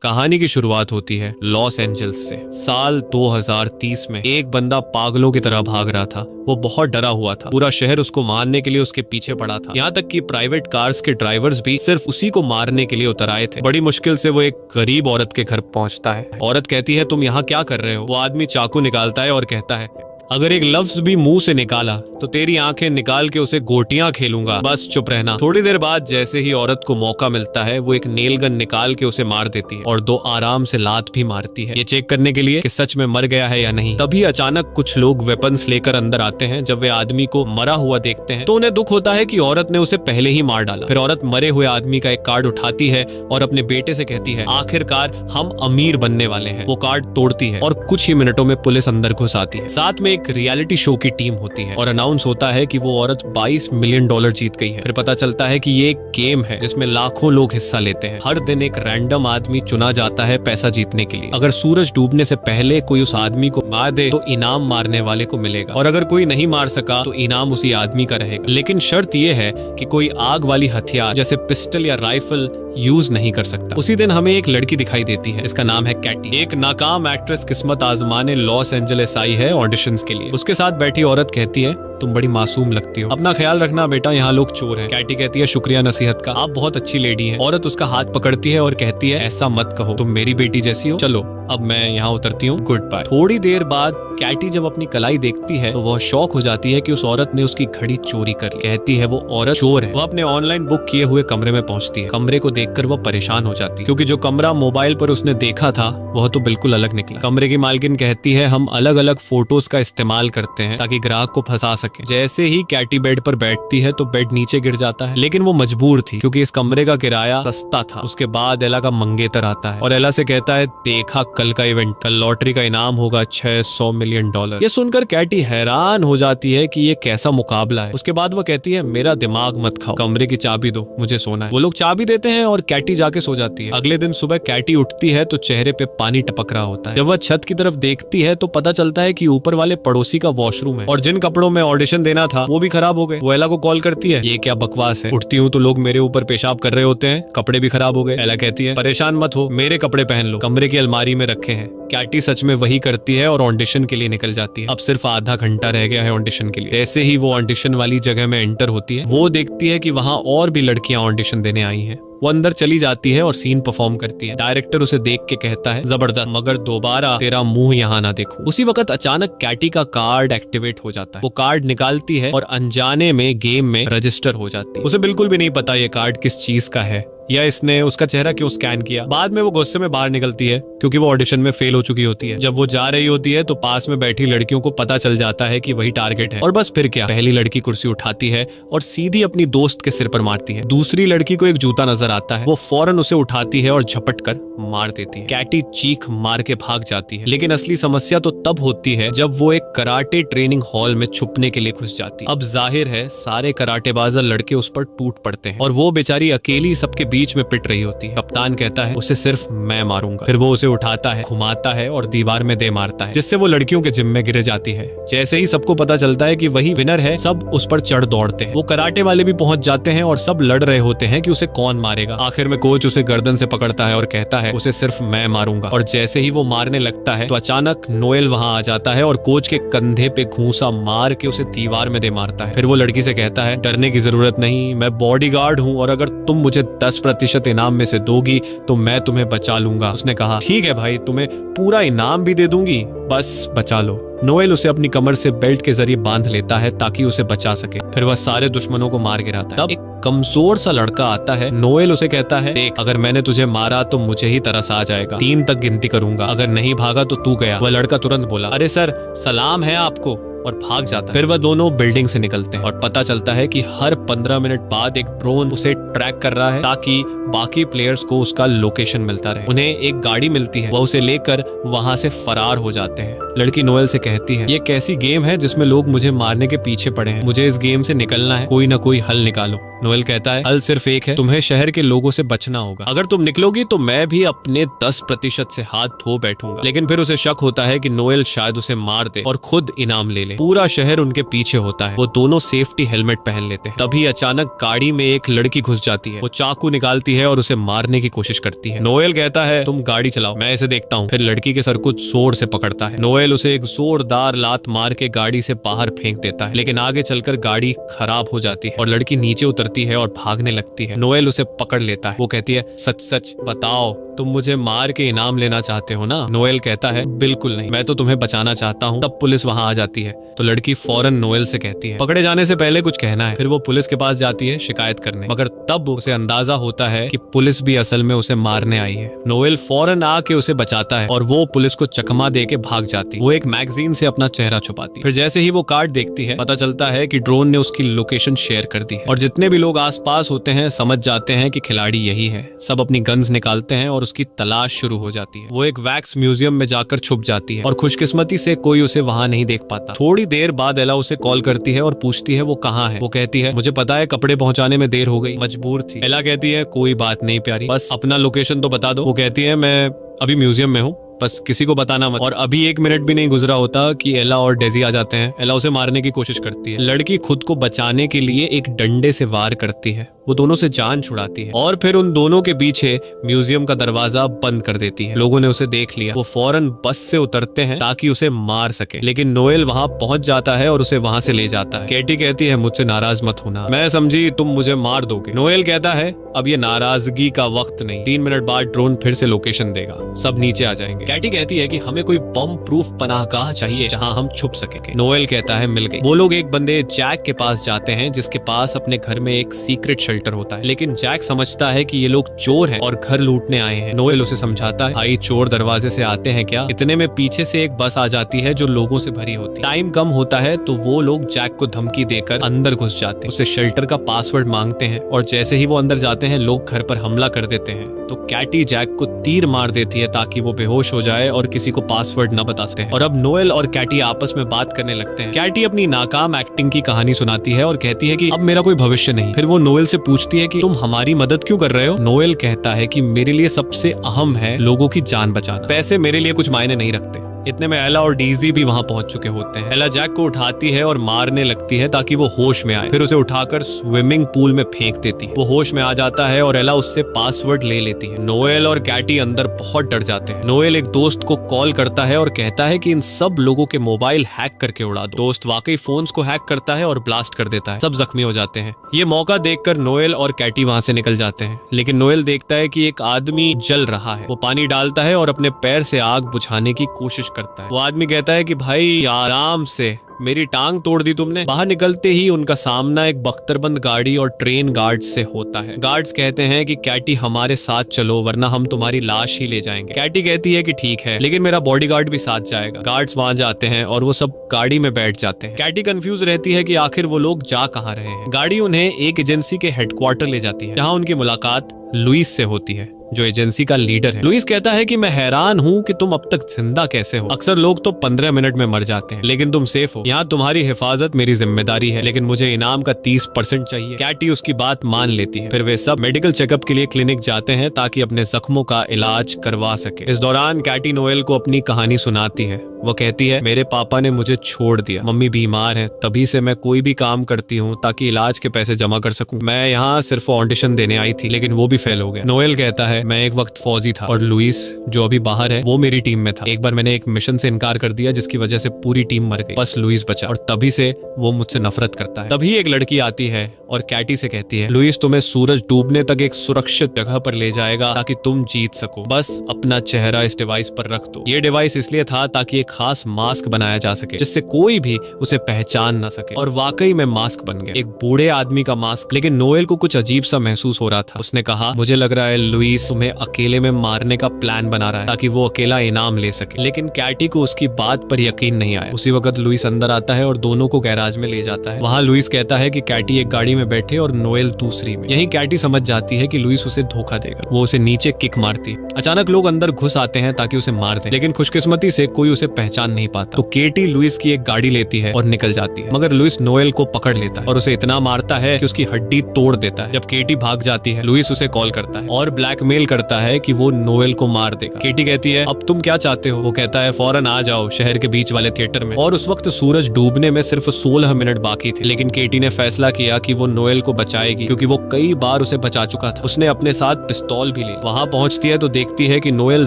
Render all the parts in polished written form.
कहानी की शुरुआत होती है लॉस एंजल्स से। साल 2030 में एक बंदा पागलों की तरह भाग रहा था। वो बहुत डरा हुआ था। पूरा शहर उसको मारने के लिए उसके पीछे पड़ा था। यहाँ तक कि प्राइवेट कार्स के ड्राइवर्स भी सिर्फ उसी को मारने के लिए उतर आए थे। बड़ी मुश्किल से वो एक गरीब औरत के घर पहुंचता है। औरत कहती है, तुम यहाँ क्या कर रहे हो? वो आदमी चाकू निकालता है और कहता है, अगर एक लफ्ज भी मुंह से निकाला तो तेरी आंखें निकाल के उसे गोटियां खेलूंगा, बस चुप रहना। थोड़ी देर बाद जैसे ही औरत को मौका मिलता है, वो एक नेल गन निकाल के उसे मार देती है और 2 आराम से लात भी मारती है, ये चेक करने के लिए कि सच में मर गया है या नहीं। तभी अचानक कुछ लोग वेपन्स लेकर अंदर आते हैं। जब वे आदमी को मरा हुआ देखते हैं तो उन्हें दुख होता है कि औरत ने उसे पहले ही मार डाला। फिर औरत मरे हुए आदमी का एक कार्ड उठाती है और अपने बेटे से कहती है, आखिरकार हम अमीर बनने वाले हैं। वो कार्ड तोड़ती है और कुछ ही मिनटों में पुलिस अंदर घुस आती है। साथ में एक रियलिटी शो की टीम होती है और अनाउंस होता है कि वो औरत $22 मिलियन जीत गई है। फिर पता चलता है कि ये एक गेम है जिसमें लाखों लोग हिस्सा लेते हैं। हर दिन एक रैंडम आदमी चुना जाता है पैसा जीतने के लिए। अगर सूरज डूबने से पहले कोई उस आदमी को मार दे तो इनाम मारने वाले को मिलेगा, और अगर कोई नहीं मार सका तो इनाम उसी आदमी का रहेगा। लेकिन शर्त ये है कि कोई आग वाली हथियार जैसे पिस्टल या राइफल यूज नहीं कर सकता। उसी दिन हमें एक लड़की दिखाई देती है, इसका नाम है कैटी। एक नाकाम एक्ट्रेस किस्मत आजमाने लॉस एंजलिस आई है ऑडिशंस के लिए। उसके साथ बैठी औरत कहती है, तुम बड़ी मासूम लगती हो, अपना ख्याल रखना बेटा, यहाँ लोग चोर हैं। कैटी कहती है, शुक्रिया नसीहत का, आप बहुत अच्छी लेडी हैं। औरत उसका हाथ पकड़ती है और कहती है, ऐसा मत कहो, तुम मेरी बेटी जैसी हो। चलो अब मैं यहाँ उतरती हूँ, गुड बाय। थोड़ी देर बाद कैटी जब अपनी कलाई देखती है तो वह शॉक हो जाती है कि उस औरत ने उसकी घड़ी चोरी कर ली। कहती है वो औरत चोर है। वह अपने ऑनलाइन बुक किए हुए कमरे में पहुंचती है। कमरे को देखकर वह परेशान हो जाती है क्योंकि जो कमरा मोबाइल पर उसने देखा था वह तो बिल्कुल अलग निकला। कमरे की मालकिन कहती है, हम अलग अलग फोटोज का इस्तेमाल करते हैं ताकि ग्राहक को फंसा सके। जैसे ही कैटी बेड पर बैठती है तो बेड नीचे गिर जाता है, लेकिन वो मजबूर थी क्योंकि इस कमरे का किराया सस्ता था। उसके बाद एला का मंगेतर आता है और एला से कहता है, देखा कल का इवेंट, कल लॉटरी का इनाम होगा $600 मिलियन। ये सुनकर कैटी हैरान हो जाती है कि ये कैसा मुकाबला है। उसके बाद वो कहती है, मेरा दिमाग मत खाओ, कमरे की चाबी दो, मुझे सोना है। वो लोग चाबी देते हैं और कैटी जाके सो जाती है। अगले दिन सुबह कैटी उठती है तो चेहरे पे पानी टपक रहा होता है। जब वह छत की तरफ देखती है तो पता चलता है कि ऊपर वाले पड़ोसी का वॉशरूम है और जिन कपड़ों में ऑडिशन देना था वो भी खराब हो गए। वो एला को कॉल करती है, ये क्या बकवास है, उठती हूँ तो लोग मेरे ऊपर पेशाब कर रहे होते हैं, कपड़े भी खराब हो गए। एला कहती है, परेशान मत हो, मेरे कपड़े पहन लो, कमरे की अलमारी में रखे हैं। कैटी सच में वही करती है और ऑडिशन के लिए निकल जाती है। अब सिर्फ आधा घंटा रह गया है ऑडिशन के लिए। जैसे ही वो ऑडिशन वाली जगह में एंटर होती है, वो देखती है कि वहाँ और भी लड़कियां ऑडिशन देने आई हैं। वो अंदर चली जाती है और सीन परफॉर्म करती है। डायरेक्टर उसे देख के कहता है, जबरदस्त, मगर दोबारा तेरा मुंह यहाँ ना देखूं। उसी वक्त अचानक कैटी का कार्ड एक्टिवेट हो जाता है। वो कार्ड निकालती है और अनजाने में गेम में रजिस्टर हो जाती है। उसे बिल्कुल भी नहीं पता ये कार्ड किस चीज का है या इसने उसका चेहरा क्यों स्कैन किया। बाद में वो गुस्से में बाहर निकलती है क्योंकि वो ऑडिशन में फेल हो चुकी होती है। जब वो जा रही होती है तो पास में बैठी लड़कियों को पता चल जाता है कि वही टारगेट है, और बस फिर क्या, पहली लड़की कुर्सी उठाती है और सीधी अपनी दोस्त के सिर पर मारती है। दूसरी लड़की को एक जूता नजर आता है, वो फौरन उसे उठाती है और झपट कर मार देती है। कैटी चीख मार के भाग जाती है, लेकिन असली समस्या तो तब होती है जब वो एक कराटे ट्रेनिंग हॉल में छुपने के लिए घुस जाती है। अब जाहिर है सारे कराटेबाज लड़के उस पर टूट पड़ते हैं और वो बेचारी अकेली सबके बीच में पिट रही होती है। कप्तान कहता है, उसे सिर्फ मैं मारूंगा। फिर वो उसे उठाता है, घुमाता है और दीवार में दे मारता है, जिससे वो लड़कियों के जिम में गिर जाती है। जैसे ही सबको पता चलता है कि वही विनर है, सब उस पर चढ़ दौड़ते हैं। वो कराटे वाले भी पहुंच जाते हैं और सब लड़ रहे होते हैं कि उसे कौन मारेगा। आखिर में कोच उसे गर्दन से पकड़ता है और कहता है, उसे सिर्फ मैं मारूंगा। और जैसे ही वो मारने लगता है तो अचानक नोएल वहां आ जाता है और कोच के कंधे पे घूंसा मार के उसे दीवार में दे मारता है। फिर वो लड़की से कहता है, डरने की जरूरत नहीं, मैं बॉडीगार्ड हूँ और अगर तुम मुझे 10% इनाम में से दोगी तो मैं तुम्हें बचा लूंगा। उसने कहा, ठीक है भाई, तुम्हें पूरा इनाम भी दे दूंगी, बस बचा लो। नोएल उसे अपनी कमर से बेल्ट के जरिए बांध लेता है ताकि उसे बचा सके। फिर वह सारे दुश्मनों को मार गिराता है। तब एक कमजोर सा लड़का आता है। नोएल उसे कहता है, देख, अगर मैंने तुझे मारा तो मुझे ही तरस आ जाएगा, 3 तक गिनती करूंगा, अगर नहीं भागा तो तू गया। वह लड़का तुरंत बोला, अरे सर, सलाम है आपको, और भाग जाता है। फिर वह दोनों बिल्डिंग से निकलते हैं और पता चलता है कि हर 15 मिनट बाद एक ड्रोन उसे ट्रैक कर रहा है ताकि बाकी प्लेयर्स को उसका लोकेशन मिलता रहे। उन्हें एक गाड़ी मिलती है, वह उसे लेकर वहां से फरार हो जाते हैं। लड़की नोएल से कहती है, ये कैसी गेम है जिसमें लोग मुझे मारने के पीछे पड़े हैं, मुझे इस गेम से निकलना है, कोई ना कोई हल निकालो। नोएल कहता है, हल सिर्फ एक है, तुम्हें शहर के लोगों से बचना होगा। अगर तुम निकलोगी तो मैं भी अपने 10% से हाथ धो बैठूंगा। लेकिन फिर उसे शक होता है कि नोएल शायद उसे मार दे और खुद इनाम ले ले। पूरा शहर उनके पीछे होता है। वो दोनों सेफ्टी हेलमेट पहन लेते हैं। तभी अचानक गाड़ी में एक लड़की घुस जाती है। वो चाकू निकालती है और उसे मारने की कोशिश करती है। नोएल कहता है तुम गाड़ी चलाओ, मैं इसे देखता हूँ। फिर लड़की के सर को जोर से पकड़ता है। नोएल उसे एक जोरदार लात मार के गाड़ी से बाहर फेंक देता है, लेकिन आगे चलकर गाड़ी खराब हो जाती है और लड़की नीचे उतरती है और भागने लगती है। नोएल उसे पकड़ लेता है। वो कहती है सच सच बताओ, तुम मुझे मार के इनाम लेना चाहते हो ना? नोएल कहता है बिल्कुल नहीं, मैं तो तुम्हें बचाना चाहता हूँ। तब पुलिस वहां आ जाती है तो लड़की फौरन नोएल से कहती है पकड़े जाने से पहले कुछ कहना है। फिर वो पुलिस के पास जाती है शिकायत करने, मगर तब उसे अंदाजा होता है कि पुलिस भी असल में उसे मारने आई है। नोएल फौरन आके उसे बचाता है और वो पुलिस को चकमा दे के भाग जाती है। वो एक मैगजीन से अपना चेहरा छुपाती है। फिर जैसे ही वो कार्ड देखती है पता चलता है कि ड्रोन ने उसकी लोकेशन शेयर कर दी है और जितने भी लोग आसपास होते हैं समझ जाते हैं कि खिलाड़ी यही है। सब अपनी गन्स निकालते हैं और उसकी तलाश शुरू हो जाती है। वो एक वैक्स म्यूजियम में जाकर छुप जाती है और खुशकिस्मती से कोई उसे वहां नहीं देख पाता। थोड़ी देर बाद एला उसे कॉल करती है और पूछती है वो कहाँ है। वो कहती है मुझे पता है, कपड़े पहुंचाने में देर हो गई, मजबूर थी। एला कहती है कोई बात नहीं प्यारी, बस अपना लोकेशन तो बता दो। वो कहती है मैं अभी म्यूजियम में हूँ, बस किसी को बताना मत। और अभी 1 मिनट भी नहीं गुजरा होता कि एला और डेजी आ जाते हैं। एला उसे मारने की कोशिश करती है। लड़की खुद को बचाने के लिए एक डंडे से वार करती है। वो दोनों से जान छुड़ाती है और फिर उन दोनों के पीछे म्यूजियम का दरवाजा बंद कर देती है। लोगों ने उसे देख लिया। वो फौरन बस से उतरते हैं ताकि उसे मार सके, लेकिन नोएल वहां पहुंच जाता है और उसे वहां से ले जाता है। कैटी कहती है मुझसे नाराज मत होना, मैं समझी तुम मुझे मार दोगे। नोएल कहता है अब ये नाराजगी का वक्त नहीं, 3 मिनट बाद ड्रोन फिर से लोकेशन देगा, सब नीचे आ जाएंगे। कैटी कहती है कि हमें कोई बम प्रूफ पनाहगाह चाहिए जहां हम छुप सकेंगे। नोएल कहता है मिल गई। वो लोग एक बंदे जैक के पास जाते हैं जिसके पास अपने घर में एक सीक्रेट शेल्टर होता है, लेकिन जैक समझता है कि ये लोग चोर हैं और घर लूटने आए हैं। नोएल उसे समझाता है भाई चोर दरवाजे से आते हैं क्या? इतने में पीछे से एक बस आ जाती है जो लोगों से भरी होती है। टाइम कम होता है तो वो लोग जैक को धमकी देकर अंदर घुस जाते हैं, उसे शेल्टर का पासवर्ड मांगते हैं और जैसे ही वो अंदर जाते हैं लोग घर पर हमला कर देते हैं। तो कैटी जैक को तीर मार देती है ताकि वो बेहोश हो जाए और किसी को पासवर्ड न बता सके। और अब नोएल और कैटी आपस में बात करने लगते हैं। कैटी अपनी नाकाम एक्टिंग की कहानी सुनाती है और कहती है कि अब मेरा कोई भविष्य नहीं। फिर वो नोएल से पूछती है कि तुम हमारी मदद क्यों कर रहे हो? नोएल कहता है कि मेरे लिए सबसे अहम है लोगों की जान बचाना, पैसे मेरे लिए कुछ मायने नहीं रखते। इतने में एला और डीजी भी वहां पहुंच चुके होते हैं। एला जैक को उठाती है और मारने लगती है ताकि वो होश में आए। फिर उसे उठाकर स्विमिंग पूल में फेंक देती है। वो होश में आ जाता है और एला उससे पासवर्ड ले लेती है। नोएल और कैटी अंदर बहुत डर जाते हैं। नोएल एक दोस्त को कॉल करता है और कहता है कि इन सब लोगों के मोबाइल हैक करके उड़ा दो। दोस्त वाकई फोन्स को हैक करता है और ब्लास्ट कर देता है। सब जख्मी हो जाते हैं। ये मौका देखकर नोएल और कैटी वहां से निकल जाते हैं, लेकिन नोएल देखता है कि एक आदमी जल रहा है। वो पानी डालता है और अपने पैर से आग बुझाने की कोशिश करता है। वो आदमी कहता है कि भाई आराम से, मेरी टांग तोड़ दी तुमने। बाहर निकलते ही उनका सामना एक बख्तरबंद गाड़ी और ट्रेन गार्ड्स से होता है। गार्ड्स कहते हैं कि कैटी हमारे साथ चलो वरना हम तुम्हारी लाश ही ले जाएंगे। कैटी कहती है कि ठीक है, लेकिन मेरा बॉडीगार्ड भी साथ जाएगा। गार्ड्स वहां जाते हैं और वो सब गाड़ी में बैठ जाते हैं। कैटी कंफ्यूज रहती है कि आखिर वो लोग जा कहाँ रहे हैं। गाड़ी उन्हें एक एजेंसी के हेडक्वार्टर ले जाती है, जहाँ उनकी मुलाकात लुइस से होती है जो एजेंसी का लीडर है। लुइस कहता है कि मैं हैरान हूँ कि तुम अब तक जिंदा कैसे हो। अक्सर लोग तो 15 मिनट में मर जाते हैं, लेकिन तुम सेफ हो। यहाँ तुम्हारी हिफाजत मेरी जिम्मेदारी है, लेकिन मुझे इनाम का 30% चाहिए। कैटी उसकी बात मान लेती है। फिर वे सब मेडिकल चेकअप के लिए क्लिनिक जाते हैं ताकि अपने जख्मों का इलाज करवा सके। इस दौरान कैटी नोएल को अपनी कहानी सुनाती है। वो कहती है मेरे पापा ने मुझे छोड़ दिया, मम्मी बीमार है, तभी से मैं कोई भी काम करती हूँ ताकि इलाज के पैसे जमा कर सकूं। मैं यहाँ सिर्फ ऑडिशन देने आई थी, लेकिन वो भी फेल हो गया। नोएल कहता है मैं एक वक्त फौजी था और लुइस जो अभी बाहर है वो मेरी टीम में था। एक बार मैंने एक मिशन से इनकार कर दिया जिसकी वजह से पूरी टीम मर गई, बस लुइस बचा और तभी से वो मुझसे नफरत करता है। तभी एक लड़की आती है और कैटी से कहती है लुइस तुम्हें सूरज डूबने तक एक सुरक्षित जगह पर ले जाएगा ताकि तुम जीत सको, बस अपना चेहरा इस डिवाइस पर रख दो। ये डिवाइस इसलिए था ताकि एक खास मास्क बनाया जा सके जिससे कोई भी उसे पहचान न सके। और वाकई में मास्क बन गया, एक बूढ़े आदमी का मास्क। लेकिन नोएल को कुछ अजीब सा महसूस हो रहा था। उसने कहा मुझे लग रहा है लुइस तुम्हें अकेले में मारने का प्लान बना रहा है ताकि वो अकेला इनाम ले सके। लेकिन कैटी को उसकी बात पर यकीन नहीं आया। उसी वक्त लुइस अंदर आता है और दोनों को गैराज में ले जाता है। वहाँ लुइस कहता है कि कैटी एक गाड़ी में बैठे और नोएल दूसरी में। यही कैटी समझ जाती है कि लुइस उसे धोखा देगा। वो उसे नीचे किक मारती है। अचानक लोग अंदर घुस आते हैं ताकि उसे मार दें, लेकिन खुशकिस्मती से कोई उसे पहचान नहीं पाता। तो केटी लुइस की एक गाड़ी लेती है और निकल जाती है, मगर लुइस नोएल को पकड़ लेता है और उसे इतना मारता है कि उसकी हड्डी तोड़ देता है। जब केटी भाग जाती है, लुइस उसे कॉल करता है और ब्लैकमेल करता है कि वो नोएल को मार देगा। केटी कहती है अब तुम क्या चाहते हो? वो कहता है फौरन आ जाओ शहर के बीच वाले थिएटर में। और उस वक्त सूरज डूबने में सिर्फ 16 मिनट बाकी थे, लेकिन केटी ने फैसला किया कि वो नोएल को बचाएगी क्योंकि वो कई बार उसे बचा चुका था। उसने अपने साथ पिस्तौल भी ली। वहां पहुंचती है तो देखती है कि नोएल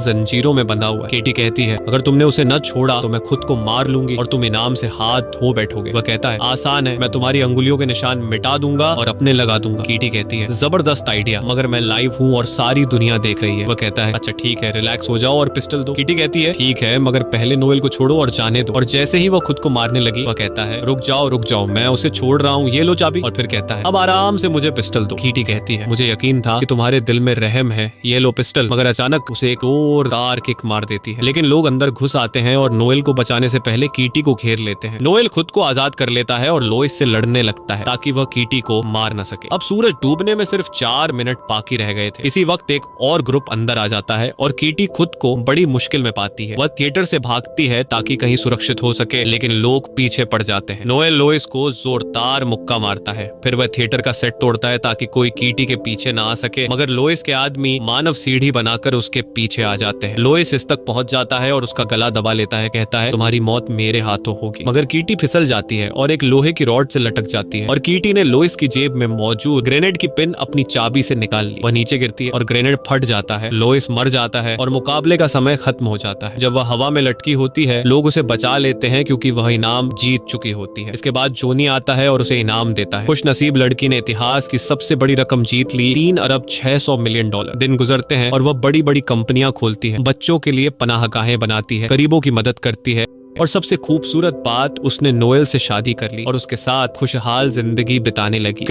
जंजीरों में बंधा हुआ है। केटी कहती है अगर तुमने उसे न छोड़ा तो मैं खुद को मार लूंगी और तुम इनाम से हाथ धो बैठोगे। वह कहता है आसान है, मैं तुम्हारी अंगुलियों के निशान मिटा दूंगा और अपने लगा दूंगा। केटी कहती है जबरदस्त आइडिया, मगर मैं लाइव हूँ और सारी दुनिया देख रही है। वह कहता है अच्छा ठीक है, रिलैक्स हो जाओ और पिस्टल दो। केटी कहती है ठीक है, मगर पहले नोएल को छोड़ो और जाने दो। और जैसे ही वो खुद को मारने लगी, वह कहता है रुक जाओ, मैं उसे छोड़ रहा हूँ, ये लो चाबी। और फिर कहता है अब आराम से मुझे पिस्टल दो। केटी कहती है मुझे यकीन था कि तुम्हारे दिल में रहम है, ये लो पिस्टल। मगर अचानक उसे एक और तार किक मार देती है। लेकिन लोग अंदर घुस आते हैं और नोएल को बचाने से पहले कीटी को घेर लेते हैं। नोएल खुद को आजाद कर लेता है और लोइस से लड़ने लगता है ताकि वह कीटी को मार न सके। अब सूरज डूबने में सिर्फ 4 मिनट बाकी रह गए थे। इसी वक्त एक और ग्रुप अंदर आ जाता है और कीटी खुद को बड़ी मुश्किल में पाती है। वह थिएटर से भागती है ताकि कहीं सुरक्षित हो सके, लेकिन लोग पीछे पड़ जाते हैं। नोएल लोइस को जोरदार मुक्का मारता है। फिर वह थिएटर का सेट तोड़ता है ताकि कोई कीटी के पीछे ना आ सके, मगर लोइस के आदमी मानव सीढ़ी बनाकर उसके पीछे आ जाते हैं। लोइस इस तक पहुंच जाता है और उसका गला दबा लेता है। कहता है तुम्हारी मौत मेरे हाथों होगी। मगर कीटी फिसल जाती है और एक लोहे की रॉड से लटक जाती है और कीटी ने लोइस की जेब में मौजूद ग्रेनेड की पिन अपनी चाबी से निकाल ली। वह नीचे गिरती है और ग्रेनेड फट जाता है। लोइस मर जाता है और मुकाबले का समय खत्म हो जाता है। जब वह हवा में लटकी होती है, लोग उसे बचा लेते हैं क्योंकि वह इनाम जीत चुकी होती है। इसके बाद जोनी आता है और उसे इनाम देता है। खुश नसीब लड़की ने इतिहास की सबसे बड़ी रकम जीत ली, $3,600,000,000। दिन गुजरते हैं और वह बड़ी बड़ी कंपनियां खोलती है, बच्चों के लिए पनाहगाहें बनाती है, गरीबों की मदद करती है और सबसे खूबसूरत बात, उसने नोएल से शादी कर ली और उसके साथ खुशहाल जिंदगी बिताने लगी।